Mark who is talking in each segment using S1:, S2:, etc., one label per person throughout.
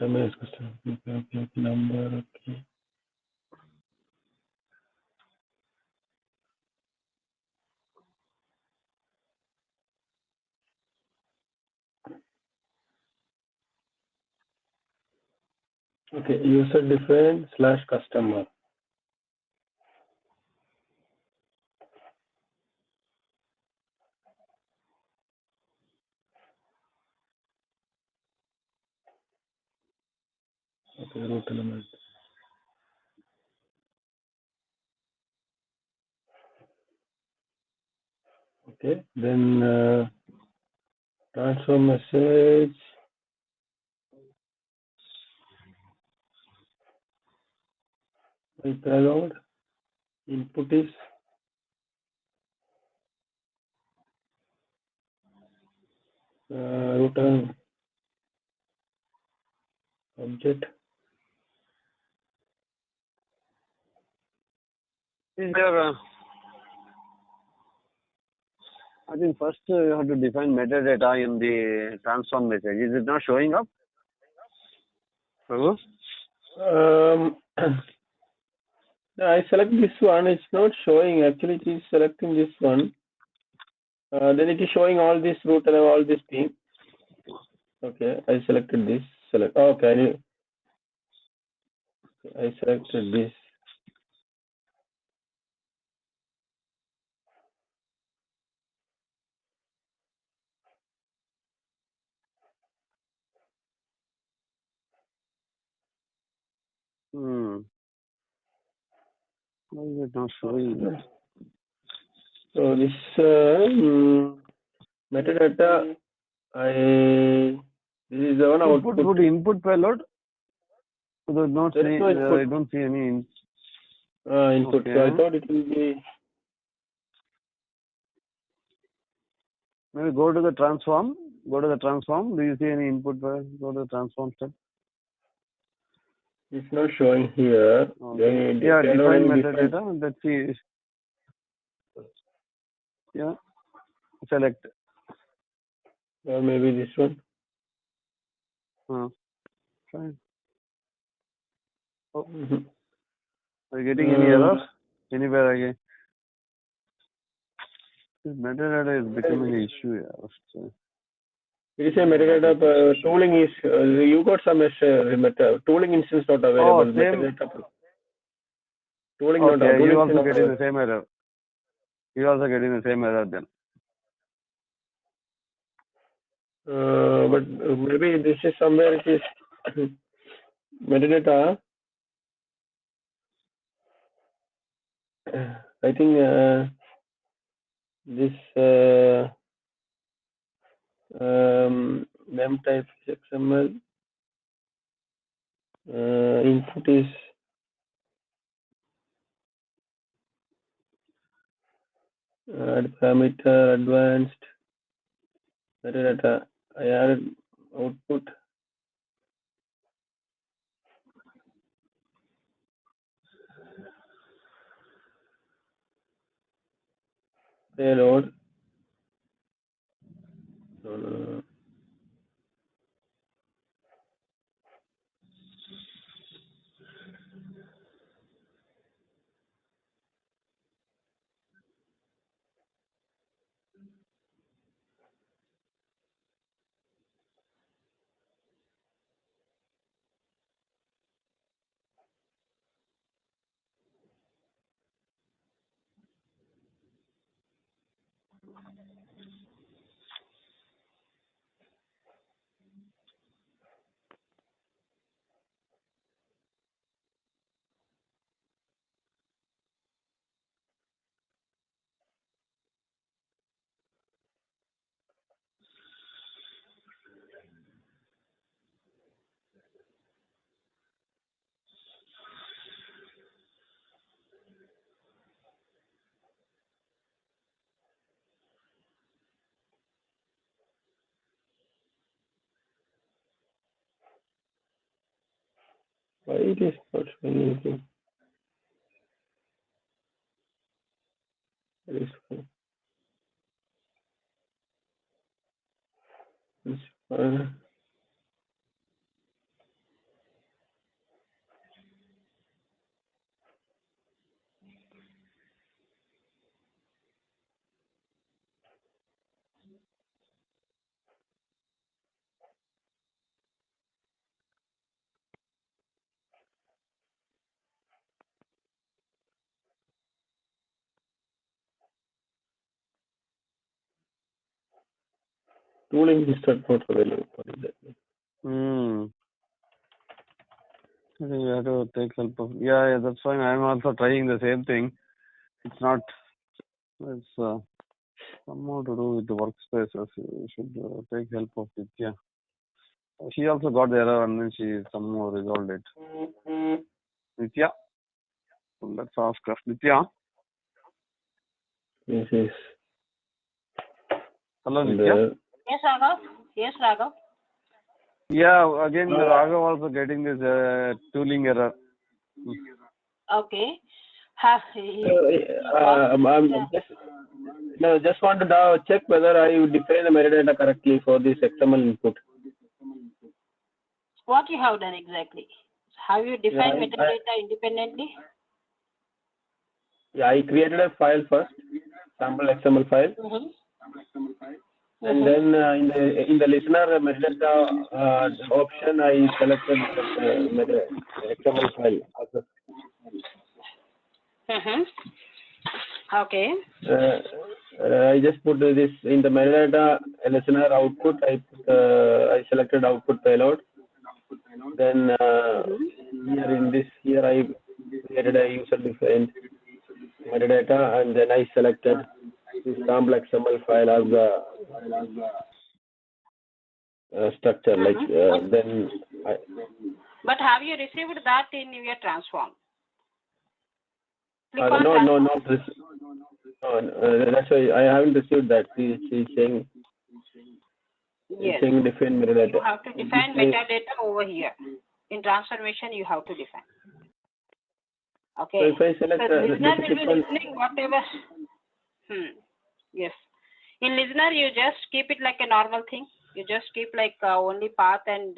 S1: Customer okay, number, okay. Okay, user defined / customer. Okay, root element. Okay, then transfer message. Payload. Input is root element object.
S2: Is there? I think first you have to define metadata in the transform message. Is it not showing up?
S1: I select this one. It's not showing. Actually, it is selecting this one. Then it is showing all this root and all this thing. Okay, I selected this. Select. Okay, I selected this.
S2: Why is it not showing?
S1: So this metadata, this is the one output.
S2: Put input payload. So not
S1: There is no input.
S2: I don't see any
S1: input.
S2: Okay.
S1: So I thought it will be.
S2: Maybe go to the transform. Go to the transform. Do you see any input? Go to the transform step.
S1: It's not showing here.
S2: Okay. Yeah, define metadata. Let's see. Yeah. Select.
S1: Or maybe this one.
S2: Fine. Oh. Are you getting any errors? Anywhere again? This metadata is becoming an issue. Yeah.
S1: It is a metadata tooling is you got some tooling instance not available.
S2: Oh, same.
S1: Metadata. Tooling
S2: Okay,
S1: not available.
S2: you also getting the same error. You also getting the same error then.
S1: But maybe this is somewhere it is metadata. I think this mem type is XML. Input is add parameter advanced metadata. I added output. Payload. No. Why it is not showing anything? That is fine. It's fine. Tooling is not available. What is that?
S2: I think we have to take help of. Yeah, that's fine. I'm also trying the same thing. It's not. It's somehow to do with the workspaces. We should take help of it. Yeah. She also got the error and then she somehow resolved it. Nitya, let's ask her. Nitya.
S1: Yes, yes.
S2: Hello,
S1: And,
S2: Nitya.
S3: Yes, Raghav. Yes, Raghav.
S2: Yeah, again, Raghav also getting this tooling error.
S3: Okay.
S1: Just want to check whether I define the metadata correctly for this XML input.
S3: What you have done exactly? Have you defined metadata independently?
S1: Yeah, I created a file first, sample XML file. And then in the listener metadata option, I selected XML file.
S3: Okay.
S1: I just put this in the metadata listener output. I selected output payload. Then here I created a user defined metadata, and then I selected this sample XML file as the structure.
S3: But have you received that in your transform?
S1: No, not this. That's why I haven't received that. She's saying.
S3: Yes.
S1: Saying define metadata.
S3: You have to define metadata over here. In transformation, you have to define. Okay.
S1: So if I select
S3: listener will be listening whatever. Yes. In listener, you just keep it like a normal thing. You just keep like only path and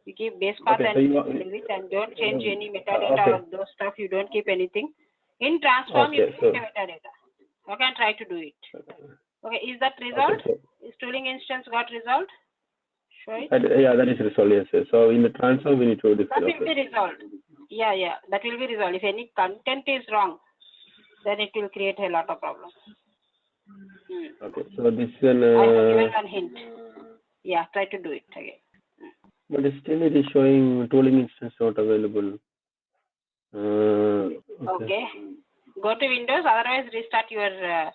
S3: you keep base path and leave it and don't change any metadata or those stuff. You don't keep anything. In transform, you keep metadata. Okay, and try to do it. Okay, is that resolved? Is tooling instance got resolved? Show it.
S1: Yeah, that is resolved. Yes. So in the transform, we need to define.
S3: That will be resolved. Yeah, that will be resolved. If any content is wrong, then it will create a lot of problems.
S1: Okay, so this is an.
S3: I have given one hint. Yeah, try to do it again.
S1: But still, it is showing tooling instance not available.
S3: Okay. Go to Windows. Otherwise, restart your.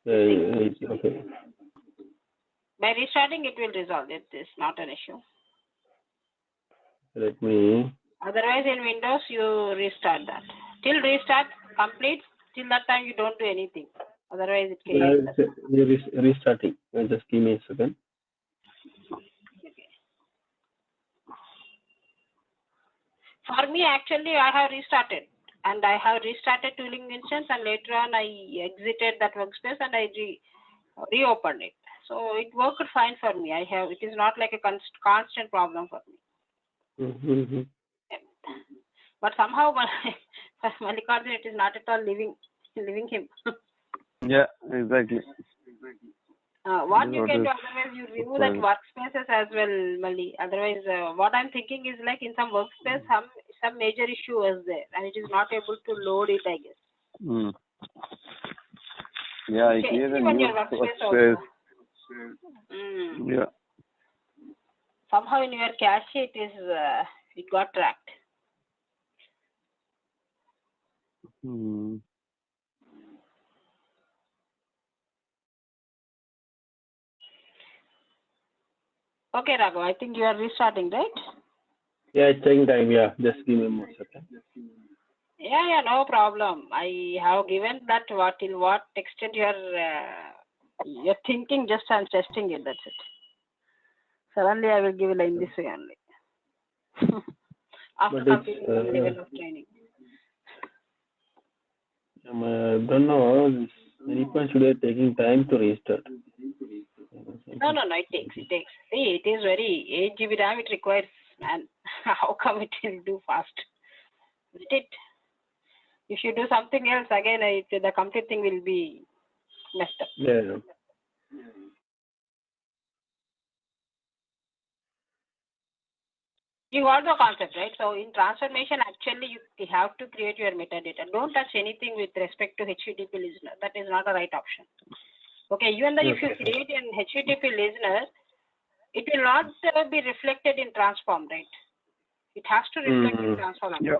S1: Okay.
S3: By restarting, it will resolve. It is not an issue.
S1: Let me.
S3: Otherwise, in Windows, you restart that. Till restart complete. Till that time, you don't do anything. Otherwise, it creates.
S1: Restarting. Just give me a second.
S3: Okay. For me, actually, I have restarted. And I have restarted tooling instance, and later on, I exited that workspace and I reopened it. So it worked fine for me. It is not like a constant problem for me. But somehow, Mallikarjun, it is not at all leaving him.
S2: Yeah, exactly.
S3: What you can do, otherwise you remove that workspaces as well, Mali. Otherwise, what I'm thinking is like in some workspace, some major issue was there, and it is not able to load it, I guess.
S2: Yeah, I created a new workspace. Yeah.
S3: Somehow in your cache, it got tracked. Okay, Raghav, I think you are restarting, right?
S1: Yeah, it's taking time. Yeah, just give me more second.
S3: Yeah, no problem. I have given that till what extent you're thinking. Just I'm testing it. That's it. Suddenly, I will give it in this way only. After completing the level of training.
S1: I don't know. Many people should be taking time to restart.
S3: No, it takes. See, it is very 8 GB RAM it requires, man. How come it will do fast? Is it? If you do something else, again, the complete thing will be messed up.
S1: Yeah.
S3: You got the concept, right? So in transformation, actually, you have to create your metadata. Don't touch anything with respect to HTTP listener. That is not a right option. Okay, even though if you
S1: Okay.
S3: create an HTTP listener, it will not be reflected in transform, right? It has to reflect in transform.
S2: Yeah.